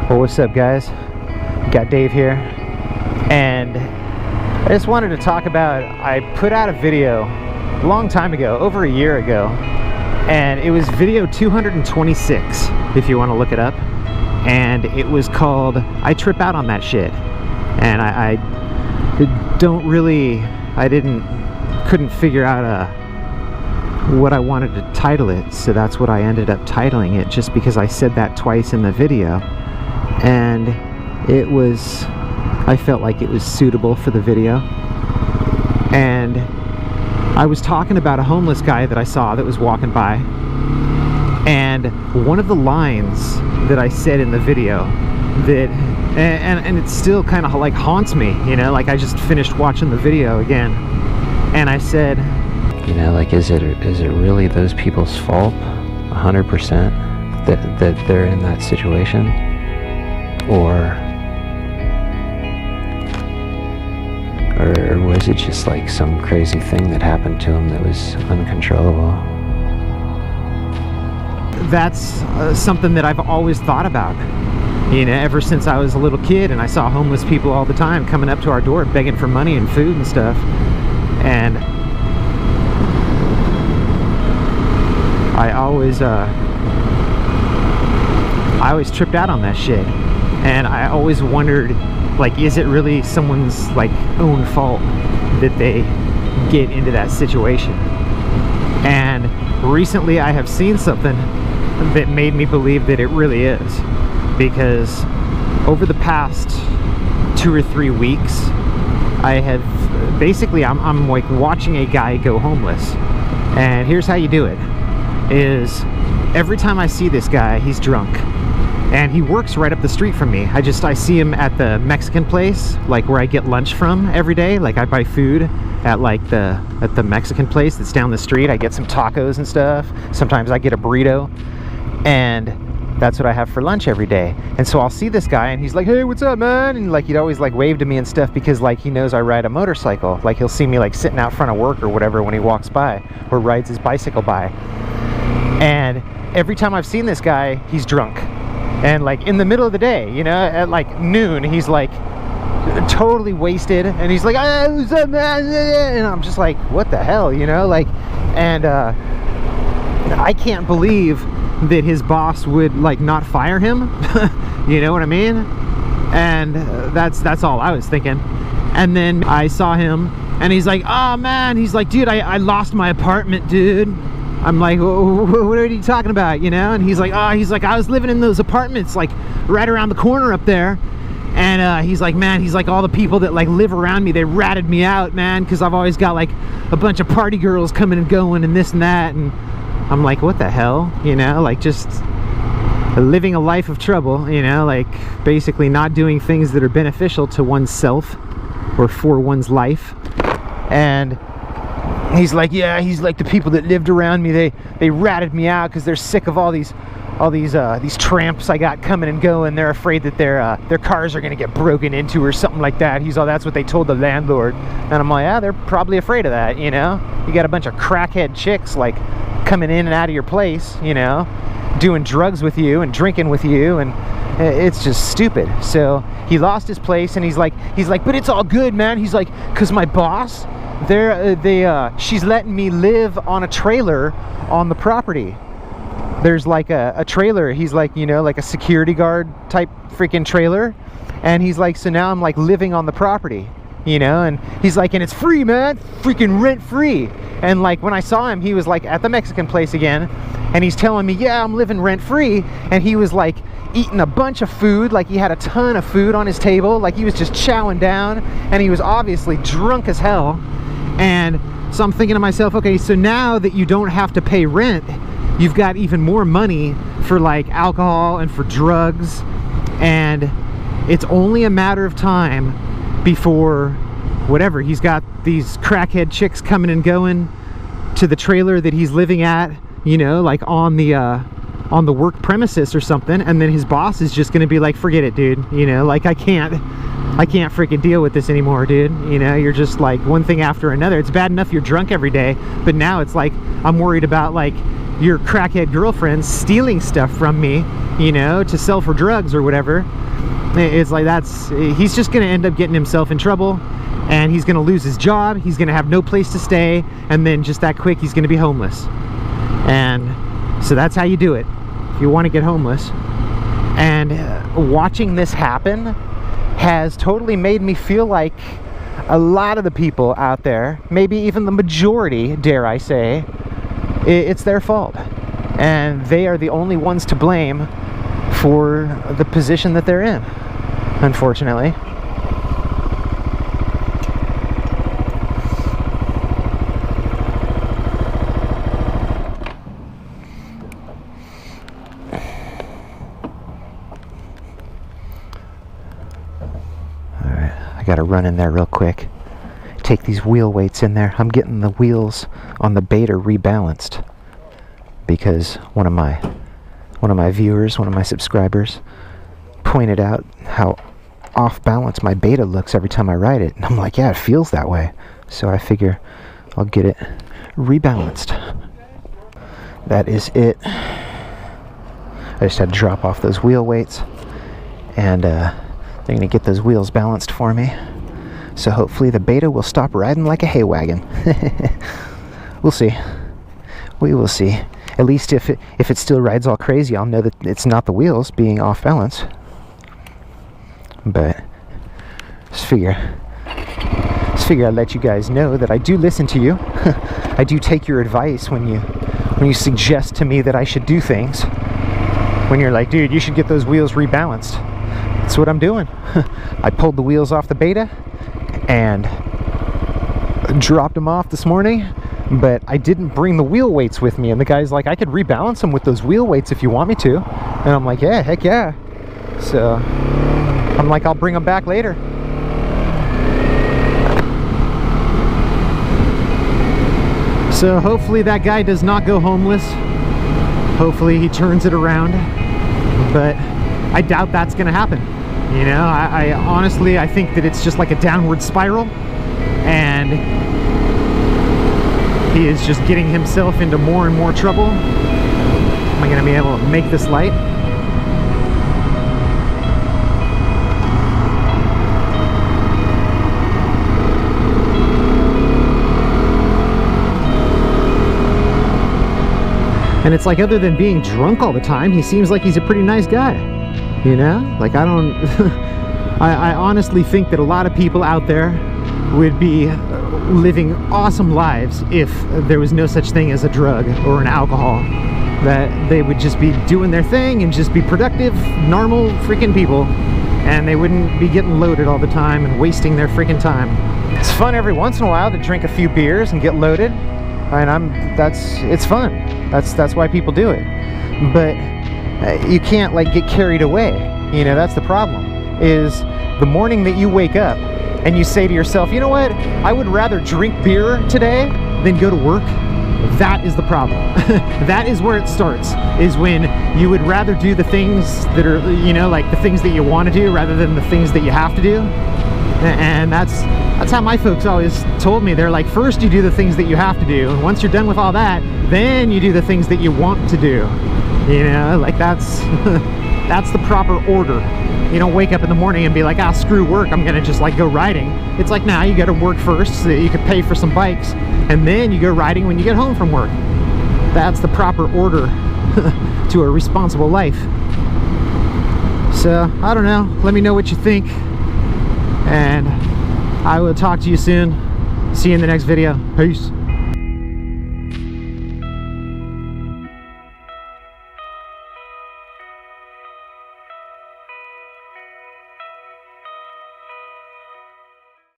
Well, what's up, guys? Got Dave here, and I just wanted to talk about, I put out a video a long time ago, over a year ago, and it was video 226, if you want to look it up, and it was called I Trip Out on That Shit. And I couldn't figure out what I wanted to title it, so that's what I ended up titling it, just because I said that twice in the video. And I felt like it was suitable for the video. And I was talking about a homeless guy that I saw that was walking by, and one of the lines that I said in the video that, and it still kind of like haunts me, you know, like I just finished watching the video again, and I said, you know, like, is it really those people's fault 100% that they're in that situation? Or was it just like some crazy thing that happened to him that was uncontrollable? That's something that I've always thought about, you know, ever since I was a little kid, and I saw homeless people all the time coming up to our door begging for money and food and stuff. And I always tripped out on that shit. And I always wondered, like, is it really someone's, like, own fault that they get into that situation? And recently I have seen something that made me believe that it really is. Because over the past 2 or 3 weeks, I have, basically, I'm like watching a guy go homeless. And here's how you do it, is every time I see this guy, he's drunk. And he works right up the street from me. I see him at the Mexican place, like where I get lunch from every day. Like, I buy food at the Mexican place that's down the street. I get some tacos and stuff. Sometimes I get a burrito, and that's what I have for lunch every day. And so I'll see this guy, and he's like, "Hey, what's up, man?" And like, he'd always like wave to me and stuff, because like he knows I ride a motorcycle. Like, he'll see me like sitting out front of work or whatever when he walks by or rides his bicycle by. And every time I've seen this guy, he's drunk. And like in the middle of the day, you know, at like noon, he's like totally wasted, and he's like, "Ah, what's up, man?" And I'm just like, what the hell, you know, like, and I can't believe that his boss would like not fire him. You know what I mean? And that's all I was thinking. And then I saw him, and he's like, "Oh man," he's like, "Dude, I lost my apartment, dude." I'm like, what are you talking about, you know? And he's like, "I was living in those apartments like right around the corner up there." And he's like, "Man," he's like, "all the people that like live around me, they ratted me out, man, because I've always got like a bunch of party girls coming and going and this and that." And I'm like, what the hell, you know, like just living a life of trouble, you know, like basically not doing things that are beneficial to oneself or for one's life. And he's like, "Yeah," he's like, "the people that lived around me, they ratted me out because they're sick of all these tramps I got coming and going. They're afraid that their cars are gonna get broken into or something like that." He's all, "That's what they told the landlord." And I'm like, "Yeah, they're probably afraid of that, you know? You got a bunch of crackhead chicks like coming in and out of your place, you know, doing drugs with you and drinking with you, and it's just stupid." So he lost his place, and he's like, "But it's all good, man." He's like, "'Cause my boss, she's letting me live on a trailer on the property. There's like a trailer," he's like, you know, like a security guard type freaking trailer. And he's like, "So now I'm like living on the property, you know?" And he's like, "And it's free, man, freaking rent free." And like when I saw him, he was like at the Mexican place again, and he's telling me, "Yeah, I'm living rent free." And he was like eating a bunch of food, like he had a ton of food on his table, like he was just chowing down, and he was obviously drunk as hell. And so I'm thinking to myself, okay, so now that you don't have to pay rent, you've got even more money for like alcohol and for drugs, and it's only a matter of time before whatever, he's got these crackhead chicks coming and going to the trailer that he's living at, you know, like on the work premises or something, and then his boss is just gonna be like, "Forget it, dude, you know, like I can't freaking deal with this anymore, dude. You know, you're just like one thing after another. It's bad enough you're drunk every day, but now it's like I'm worried about like your crackhead girlfriend's stealing stuff from me, you know, to sell for drugs or whatever. It's like he's just gonna end up getting himself in trouble, and he's gonna lose his job, he's gonna have no place to stay, and then just that quick he's gonna be homeless. And so that's how you do it if you want to get homeless. And watching this happen has totally made me feel like a lot of the people out there, maybe even the majority, dare I say, it's their fault, and they are the only ones to blame for the position that they're in, unfortunately. Got to run in there real quick, take these wheel weights in there. I'm getting the wheels on the Beta rebalanced because one of my viewers, one of my subscribers, pointed out how off balance my Beta looks every time I ride it, and I'm like, yeah, it feels that way. So I figure I'll get it rebalanced. That is it. I just had to drop off those wheel weights, and they're going to get those wheels balanced for me. So hopefully the Beta will stop riding like a hay wagon. We'll see. We will see. At least if it still rides all crazy, I'll know that it's not the wheels being off balance. But just figure I'd let you guys know that I do listen to you. I do take your advice when you suggest to me that I should do things. When you're like, dude, you should get those wheels rebalanced. That's what I'm doing. I pulled the wheels off the Beta and dropped them off this morning, but I didn't bring the wheel weights with me, and the guy's like, I could rebalance them with those wheel weights if you want me to. And I'm like, yeah, heck yeah. So I'm like, I'll bring them back later. So hopefully that guy does not go homeless. Hopefully he turns it around, but I doubt that's gonna happen. You know, I honestly, I think that it's just like a downward spiral, and he is just getting himself into more and more trouble. Am I gonna be able to make this light? And it's like, other than being drunk all the time, he seems like he's a pretty nice guy. You know, like I honestly think that a lot of people out there would be living awesome lives if there was no such thing as a drug or an alcohol. That they would just be doing their thing and just be productive, normal freaking people, and they wouldn't be getting loaded all the time and wasting their freaking time. It's fun every once in a while to drink a few beers and get loaded, and it's fun. That's why people do it. But you can't like get carried away. You know, that's the problem, is the morning that you wake up and you say to yourself, you know what, I would rather drink beer today than go to work. That is the problem. That is where it starts, is when you would rather do the things that are, you know, like the things that you want to do rather than the things that you have to do. And that's how my folks always told me. They're like, first you do the things that you have to do, and once you're done with all that, then you do the things that you want to do. You know, like that's the proper order. You don't wake up in the morning and be like, ah, screw work, I'm gonna just like go riding. It's like, nah, you gotta work first so that you can pay for some bikes, and then you go riding when you get home from work. That's the proper order to a responsible life. So, I don't know, let me know what you think, and I will talk to you soon. See you in the next video. Peace.